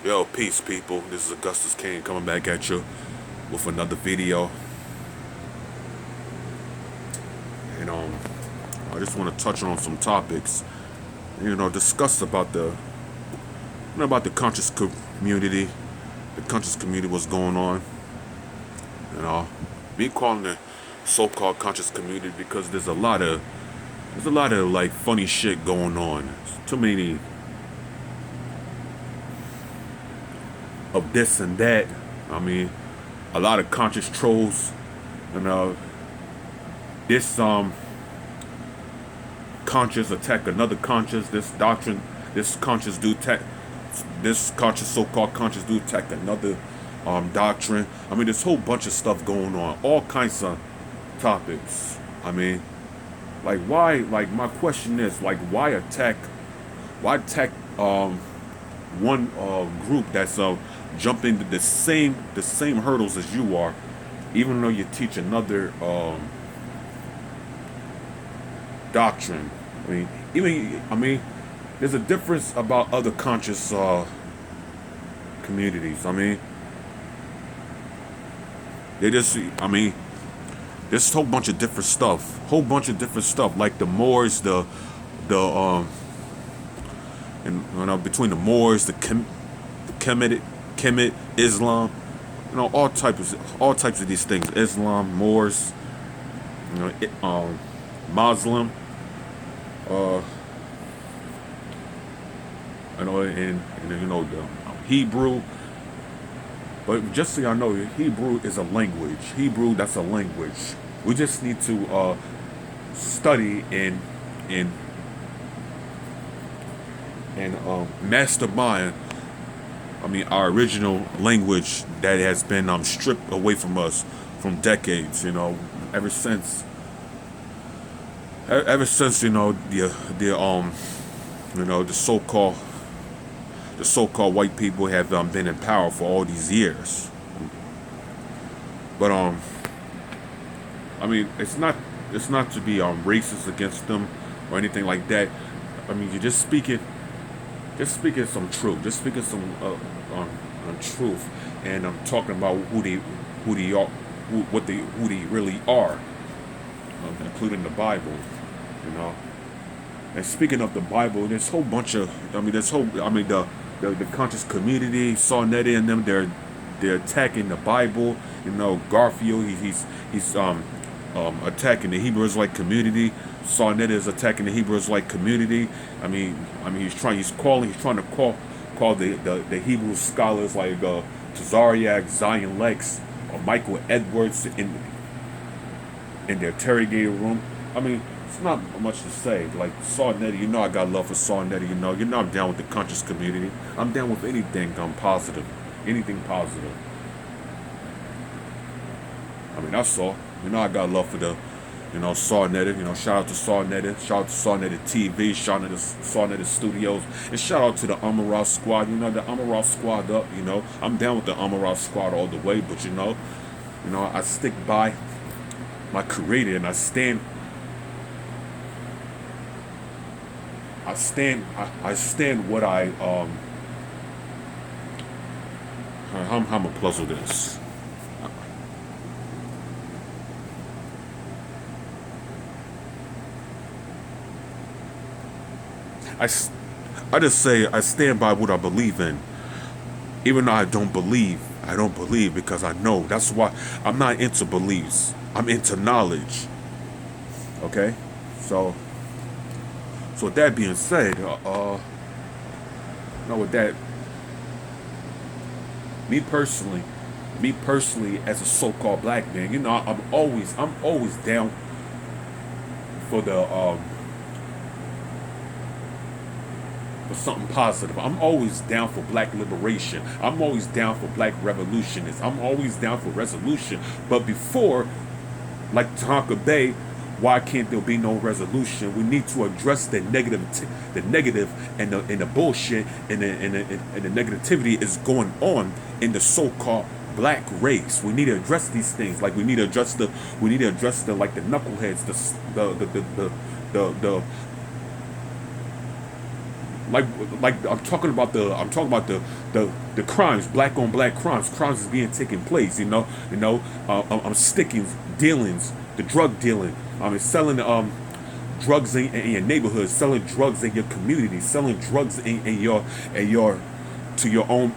Yo, peace, people. This is Augustus Kane coming back at you with another video. And I just want to touch on some topics. Discuss about the conscious community, the conscious community, what's going on. Me calling the so-called conscious community because there's a lot of like funny shit going on. There's too many of this and that. I mean, a lot of conscious trolls. You know, this conscious attack another conscious. This doctrine, this conscious do attack. This conscious, so-called conscious do attack another doctrine. I mean, there's a whole bunch of stuff going on. All kinds of topics. I mean, like why? Like my question is like why attack? Why attack one group that's jumping the same hurdles as you are, even though you teach another doctrine. There's a difference about other conscious communities. There's a whole bunch of different stuff. Like the Moors, the and between the Moors, the Kemet, Islam, all types of these things. Islam, Moors, Muslim, uh, the Hebrew. But just so y'all know, Hebrew is a language. Hebrew, that's a language. We just need to study and mastermind. Our original language that has been stripped away from us from decades. Ever since, the so-called white people have been in power for all these years. But it's not to be racist against them or anything like that. You're just speaking some truth, just speaking some truth, and I'm talking about who they are, who they really are, including the Bible, you know. And speaking of the Bible, there's a whole bunch of, the conscious community, Sarnetti and them, they're attacking the Bible. Garfield, he's attacking the Hebrew Israelite community. Sarnetta is attacking the Hebrew Israelite community. He's trying to call the Hebrew scholars like Tazariak, Zion Lex, or Michael Edwards in their interrogator room. It's not much to say. Like Sarnetta, I got love for Sarnetta. I'm down with the conscious community. I'm down with anything positive, anything positive. That's all. I got love for the, Sarnetta. Shout out to Sarnetta. Shout out to Sarnetta TV. Shout out to Sarnetta Studios. And shout out to the Umar squad. The Umar squad up. I'm down with the Umar squad all the way. But I stick by my creator and I stand what how am I puzzle this? I just say I stand by what I believe in. Even though I don't believe because I know. That's why I'm not into beliefs. I'm into knowledge. Okay? So with that being said, with that, me personally, as a so-called black man, I'm always down for for something positive. I'm always down for black liberation. I'm always down for black revolutionists. I'm always down for resolution. But before, like Tonka Bay, why can't there be no resolution? We need to address the negative and the bullshit and the negativity is going on in the so-called black race. We need to address these things. Like we need to address the like the knuckleheads, the like like I'm talking about the crimes, black on black crimes is being taken place. I'm sticking dealings, the drug dealing. Selling drugs in your neighborhood, selling drugs in your community, selling drugs in your to your own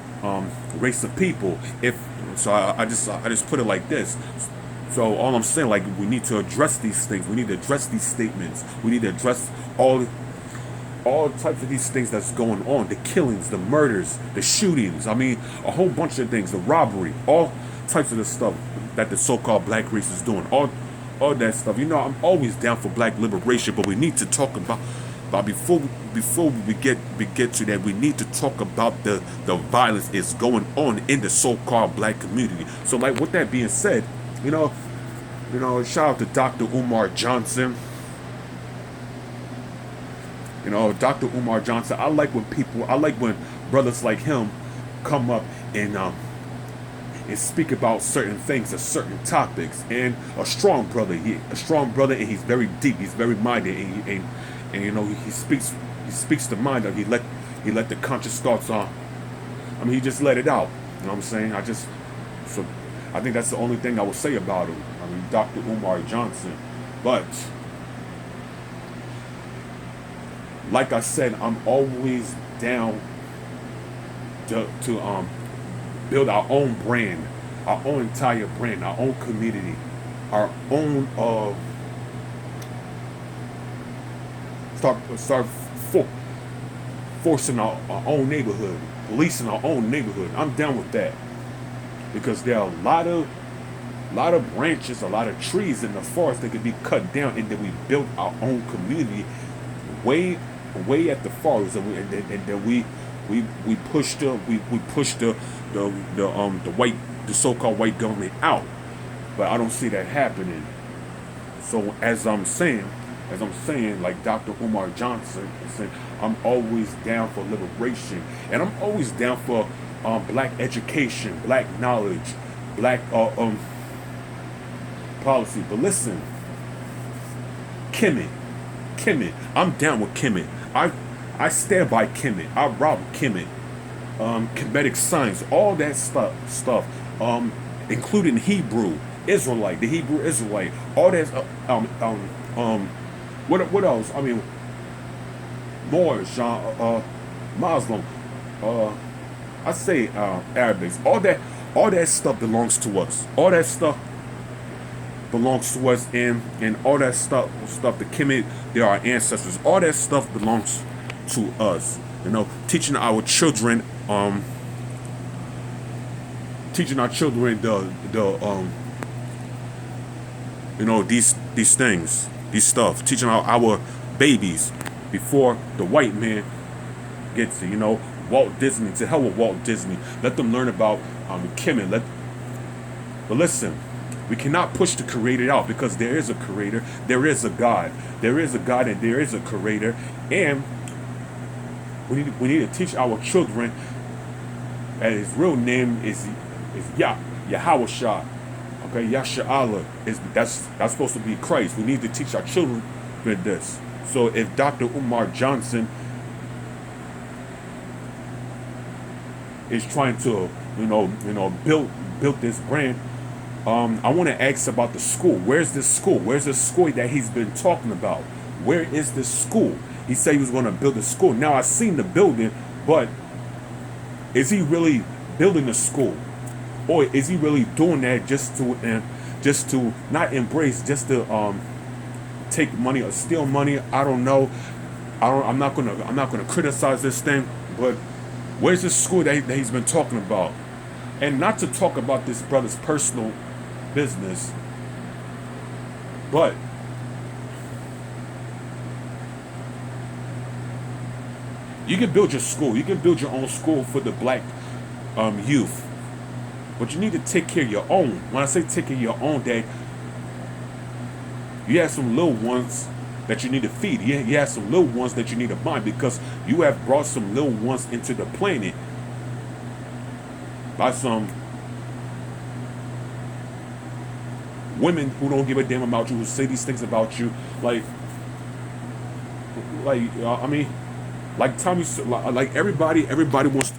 race of people. If so, I just put it like this. So all I'm saying, like, we need to address these things. We need to address these statements. We need to address all types of these things that's going on, the killings, the murders, the shootings. A whole bunch of things, the robbery, all types of the stuff that the so-called black race is doing, all that stuff. I'm always down for black liberation, but we need to talk about before we get to that, we need to talk about the violence is going on in the so-called black community. So, like, with that being said, shout out to Dr. Umar Johnson. Dr. Umar Johnson. I like when brothers like him come up and speak about certain things or certain topics. And a strong brother, and he's very deep, he's very minded, and he speaks the mind of. He let the conscious thoughts on. He just let it out. You know what I'm saying? I think that's the only thing I will say about him. Dr. Umar Johnson. But like I said, I'm always down to build our own brand, our own entire brand, our own community, our own start forcing our own neighborhood, policing our own neighborhood. I'm down with that, because there are a lot of branches, a lot of trees in the forest that could be cut down, and then we build our own community way at the forest, and then we push the so-called white government out. But I don't see that happening. So as I'm saying, like Dr. Umar Johnson said, I'm always down for liberation, and I'm always down for black education, black knowledge, black policy. But listen, Kemet, I'm down with Kemet. I stand by Kemet. I rob Kemet. Kemetic science, all that stuff, including Hebrew Israelite, the Hebrew Israelite, all that. What else? Moors, Muslim, I say Arabics. All that stuff belongs to us. All that stuff belongs to us, and all that stuff the Kemet, they're our ancestors. All that stuff belongs to us. Teaching our children, these things, these stuff, teaching our babies before the white man gets it. Walt Disney, to hell with Walt Disney. Let them learn about Kemet. But listen, we cannot push the creator out, because there is a creator, there is a God, and there is a creator, and we need to teach our children that his real name is Yahweh Shah. Okay, Yasha Allah that's supposed to be Christ. We need to teach our children this. So if Dr. Umar Johnson is trying to build this brand, I want to ask about the school. Where's this school? Where's the school that he's been talking about? Where is this school? He said he was going to build a school. Now, I've seen the building, but is he really building a school? Or is he really doing that just to not embrace, just to take money or steal money? I don't know. I'm not gonna criticize this thing, but where's this school that he's been talking about? And not to talk about this brother's personal business, but you can build your school. You can build your own school for the black youth. But you need to take care of your own. When I say take care of your own, that you have some little ones that you need to feed. You have some little ones that you need to mind, because you have brought some little ones into the planet by some women who don't give a damn about you, who say these things about you. Like like everybody wants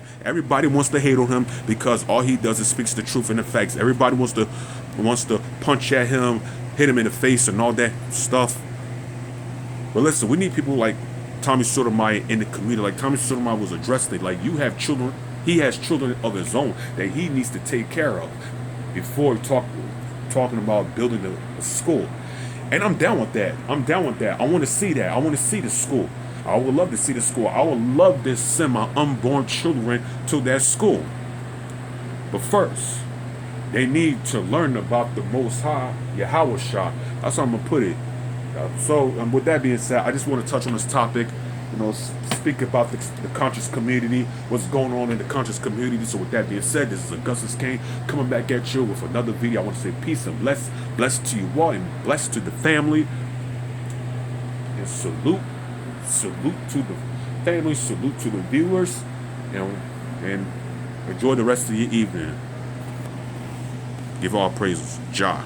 to hate on him because all he does is speaks the truth and the facts. Everybody wants to punch at him, hit him in the face, and all that stuff. But listen, we need people like Tommy Sotomayor in the community. Like Tommy Sotomayor was addressed it. Like you have children, he has children of his own that he needs to take care of before talking about building a school. And I'm down with that. I'm down with that. I want to see that. I want to see the school. I would love to see the school. I would love to send my unborn children to that school. But first, they need to learn about the Most High, Yahweh Shah. That's how I'm going to put it. So, with that being said, I just want to touch on this topic. Speak about the conscious community, what's going on in the conscious community. So with that being said, this is Augustus Kane coming back at you with another video. I want to say peace and bless to you all, and bless to the family, and salute to the family, salute to the viewers, and enjoy the rest of your evening. Give all praises, Jah.